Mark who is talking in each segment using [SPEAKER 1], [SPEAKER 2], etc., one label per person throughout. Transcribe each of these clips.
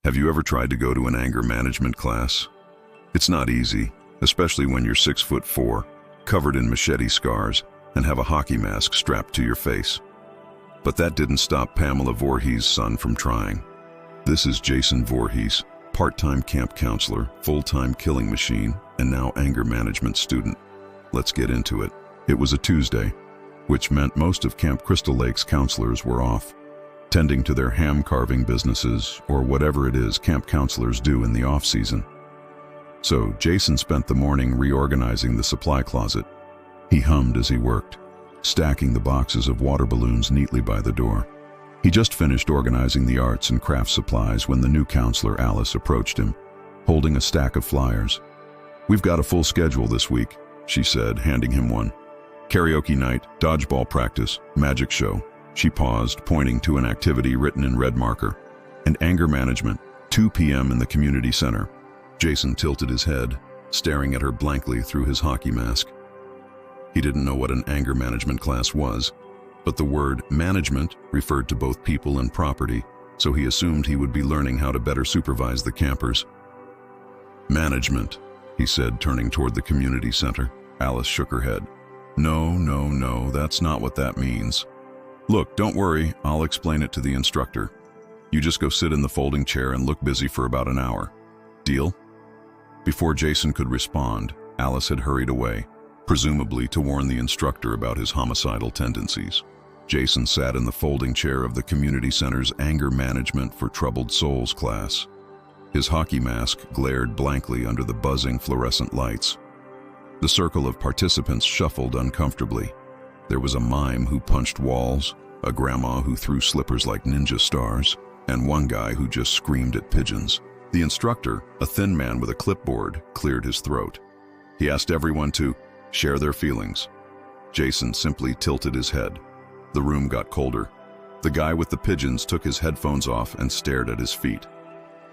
[SPEAKER 1] Have you ever tried to go to an anger management class? It's not easy, especially when you're 6'4", covered in machete scars, and have a hockey mask strapped to your face. But that didn't stop Pamela Voorhees' son from trying. This is Jason Voorhees, part-time camp counselor, full-time killing machine, and now anger management student. Let's get into it. It was a Tuesday, which meant most of Camp Crystal Lake's counselors were off, tending to their ham-carving businesses or whatever it is camp counselors do in the off-season. So Jason spent the morning reorganizing the supply closet. He hummed as he worked, stacking the boxes of water balloons neatly by the door. He just finished organizing the arts and crafts supplies when the new counselor Alice approached him, holding a stack of flyers. "We've got a full schedule this week," she said, handing him one. "Karaoke night, dodgeball practice, magic show." She paused, pointing to an activity written in red marker. "And anger management, 2 p.m. in the community center." Jason tilted his head, staring at her blankly through his hockey mask. He didn't know what an anger management class was, but the word management referred to both people and property, so he assumed he would be learning how to better supervise the campers. "Management," he said, turning toward the community center. Alice shook her head. No, that's not what that means. Look, don't worry, I'll explain it to the instructor. You just go sit in the folding chair and look busy for about an hour. Deal?" Before Jason could respond, Alice had hurried away, presumably to warn the instructor about his homicidal tendencies. Jason sat in the folding chair of the community center's Anger Management for Troubled Souls class. His hockey mask glared blankly under the buzzing fluorescent lights. The circle of participants shuffled uncomfortably. There was a mime who punched walls, a grandma who threw slippers like ninja stars, and one guy who just screamed at pigeons. The instructor, a thin man with a clipboard, cleared his throat. He asked everyone to share their feelings. Jason simply tilted his head. The room got colder. The guy with the pigeons took his headphones off and stared at his feet.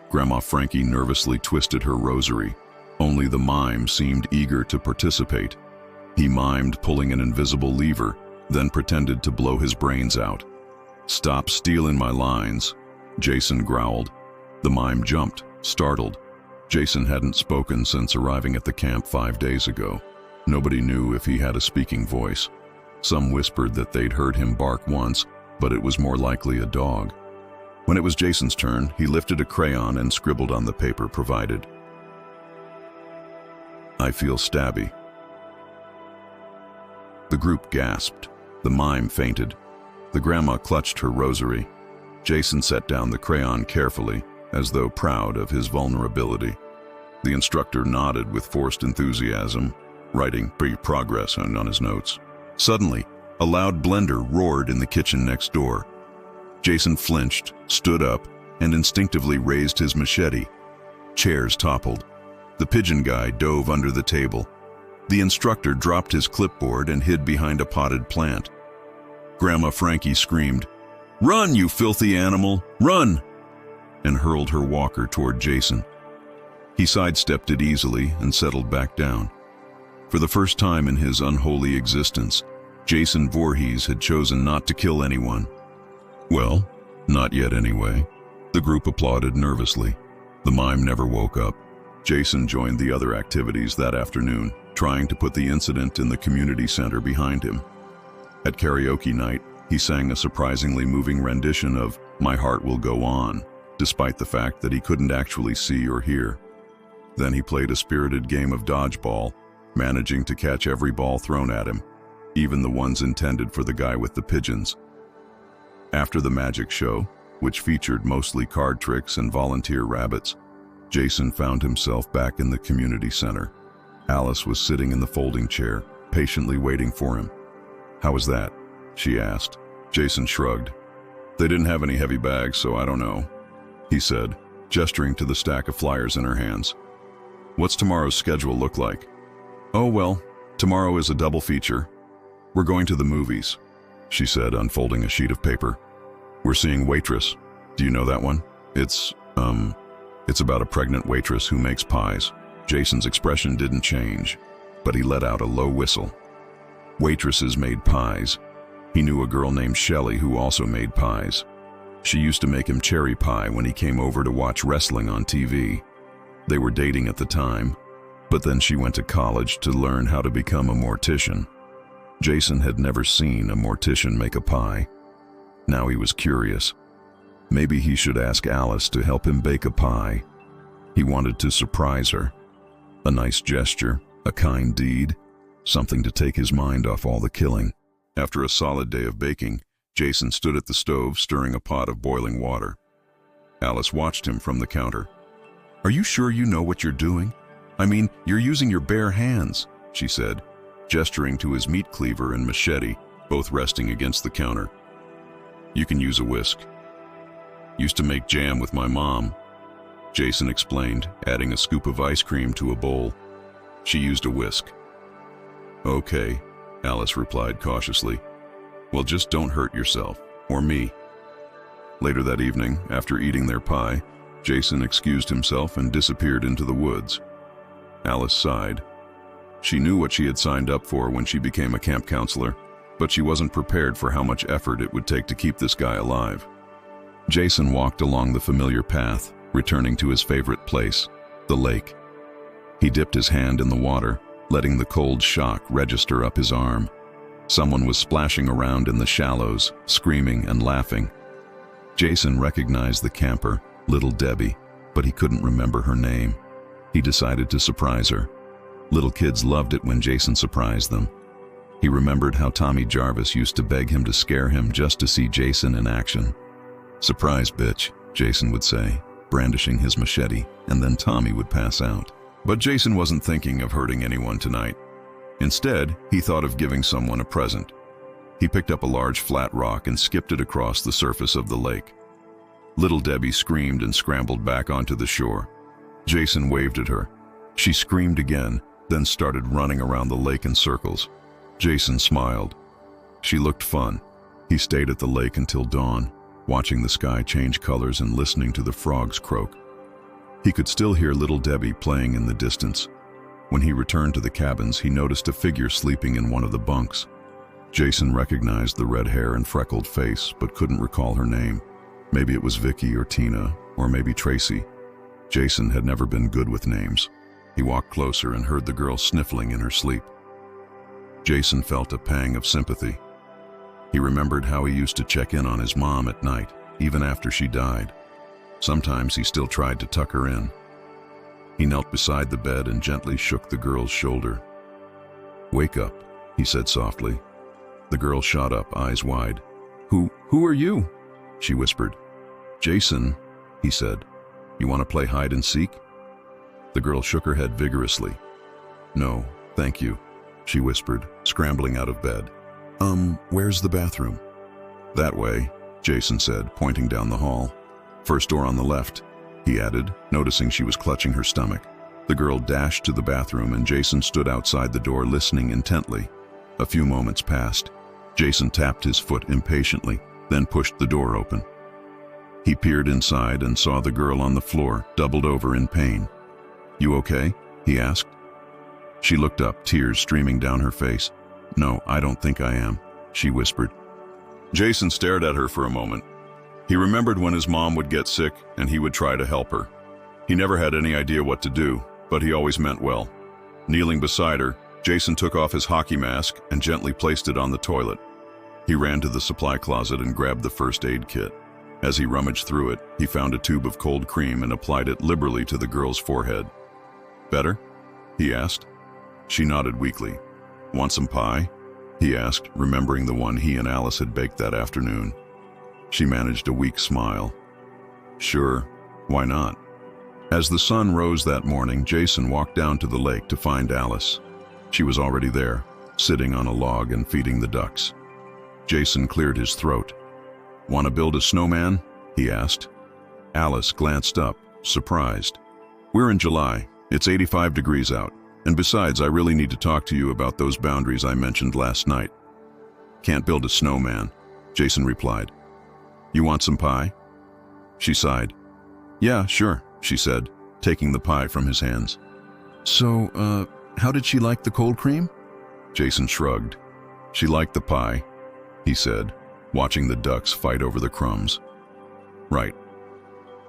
[SPEAKER 1] Grandma Frankie nervously twisted her rosary. Only the mime seemed eager to participate. He mimed pulling an invisible lever, then pretended to blow his brains out. "Stop stealing my lines," Jason growled. The mime jumped, startled. Jason hadn't spoken since arriving at the camp 5 days ago. Nobody knew if he had a speaking voice. Some whispered that they'd heard him bark once, but it was more likely a dog. When it was Jason's turn, he lifted a crayon and scribbled on the paper provided. "I feel stabby." The group gasped. The mime fainted. The grandma clutched her rosary. Jason set down the crayon carefully, as though proud of his vulnerability. The instructor nodded with forced enthusiasm, writing progress on his notes. Suddenly, a loud blender roared in the kitchen next door. Jason flinched, stood up, and instinctively raised his machete. Chairs toppled. The pigeon guy dove under the table. The instructor dropped his clipboard and hid behind a potted plant. Grandma Frankie screamed, "Run, you filthy animal, run!" and hurled her walker toward Jason. He sidestepped it easily and settled back down. For the first time in his unholy existence, Jason Voorhees had chosen not to kill anyone. Well, not yet anyway. The group applauded nervously. The mime never woke up. Jason joined the other activities that afternoon, trying to put the incident in the community center behind him. At karaoke night, he sang a surprisingly moving rendition of "My Heart Will Go On," despite the fact that he couldn't actually see or hear. Then he played a spirited game of dodgeball, managing to catch every ball thrown at him, even the ones intended for the guy with the pigeons. After the magic show, which featured mostly card tricks and volunteer rabbits, Jason found himself back in the community center. Alice was sitting in the folding chair, patiently waiting for him. "How was that?" she asked. Jason shrugged. "They didn't have any heavy bags, so I don't know," he said, gesturing to the stack of flyers in her hands. "What's tomorrow's schedule look like?" "Oh, well, tomorrow is a double feature. We're going to the movies," she said, unfolding a sheet of paper. "We're seeing Waitress. Do you know that one? It's about a pregnant waitress who makes pies." Jason's expression didn't change, but he let out a low whistle. Waitresses made pies. He knew a girl named Shelley who also made pies. She used to make him cherry pie when he came over to watch wrestling on TV. They were dating at the time, but then she went to college to learn how to become a mortician. Jason had never seen a mortician make a pie. Now he was curious. Maybe he should ask Alice to help him bake a pie. He wanted to surprise her. A nice gesture, a kind deed, something to take his mind off all the killing. After a solid day of baking, Jason stood at the stove stirring a pot of boiling water. Alice watched him from the counter. "Are you sure you know what you're doing? I mean, you're using your bare hands," she said, gesturing to his meat cleaver and machete, both resting against the counter. "You can use a whisk. Used to make jam with my mom," Jason explained, adding a scoop of ice cream to a bowl. She used a whisk. "Okay," Alice replied cautiously. "Well, just don't hurt yourself, or me." Later that evening, after eating their pie, Jason excused himself and disappeared into the woods. Alice sighed. She knew what she had signed up for when she became a camp counselor, but she wasn't prepared for how much effort it would take to keep this guy alive. Jason walked along the familiar path, returning to his favorite place, the lake. He dipped his hand in the water, letting the cold shock register up his arm. Someone was splashing around in the shallows, screaming and laughing. Jason recognized the camper, Little Debbie, but he couldn't remember her name. He decided to surprise her. Little kids loved it when Jason surprised them. He remembered how Tommy Jarvis used to beg him to scare him just to see Jason in action. "Surprise, bitch," Jason would say, brandishing his machete, and then Tommy would pass out. But Jason wasn't thinking of hurting anyone tonight. Instead, he thought of giving someone a present. He picked up a large flat rock and skipped it across the surface of the lake. Little Debbie screamed and scrambled back onto the shore. Jason waved at her. She screamed again, then started running around the lake in circles. Jason smiled. She looked fun. He stayed at the lake until dawn, watching the sky change colors and listening to the frogs croak. He could still hear Little Debbie playing in the distance. When he returned to the cabins, he noticed a figure sleeping in one of the bunks. Jason recognized the red hair and freckled face, but couldn't recall her name. Maybe it was Vicky or Tina, or maybe Tracy. Jason had never been good with names. He walked closer and heard the girl sniffling in her sleep. Jason felt a pang of sympathy. He remembered how he used to check in on his mom at night, even after she died. Sometimes he still tried to tuck her in. He knelt beside the bed and gently shook the girl's shoulder. "Wake up," he said softly. The girl shot up, eyes wide. Who are you?" she whispered. "Jason," he said. "You want to play hide and seek?" The girl shook her head vigorously. "No, thank you," she whispered, scrambling out of bed. Where's the bathroom?" "That way," Jason said, pointing down the hall. "First door on the left," he added, noticing she was clutching her stomach. The girl dashed to the bathroom and Jason stood outside the door listening intently. A few moments passed. Jason tapped his foot impatiently, then pushed the door open. He peered inside and saw the girl on the floor, doubled over in pain. "You okay?" he asked. She looked up, tears streaming down her face. "No, I don't think I am," she whispered. Jason stared at her for a moment. He remembered when his mom would get sick and he would try to help her. He never had any idea what to do, but he always meant well. Kneeling beside her, Jason took off his hockey mask and gently placed it on the toilet. He ran to the supply closet and grabbed the first aid kit. As he rummaged through it, he found a tube of cold cream and applied it liberally to the girl's forehead. "Better?" he asked. She nodded weakly. "Want some pie?" he asked, remembering the one he and Alice had baked that afternoon. She managed a weak smile. "Sure, why not?" As the sun rose that morning, Jason walked down to the lake to find Alice. She was already there, sitting on a log and feeding the ducks. Jason cleared his throat. "Want to build a snowman?" he asked. Alice glanced up, surprised. "We're in July. It's 85 degrees out. And besides, I really need to talk to you about those boundaries I mentioned last night." "Can't build a snowman," Jason replied. "You want some pie?" She sighed. "Yeah, sure," she said, taking the pie from his hands. "So, how did she like the cold cream?" Jason shrugged. "She liked the pie," he said, watching the ducks fight over the crumbs. Right,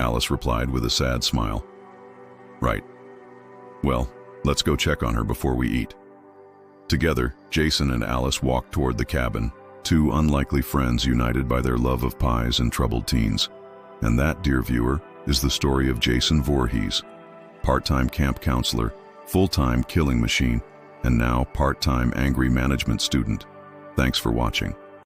[SPEAKER 1] Alice replied with a sad smile. Right. Well, let's go check on her before we eat. Together, Jason and Alice walked toward the cabin, two unlikely friends united by their love of pies and troubled teens. And that, dear viewer, is the story of Jason Voorhees, part-time camp counselor, full-time killing machine, and now part-time angry management student. Thanks for watching.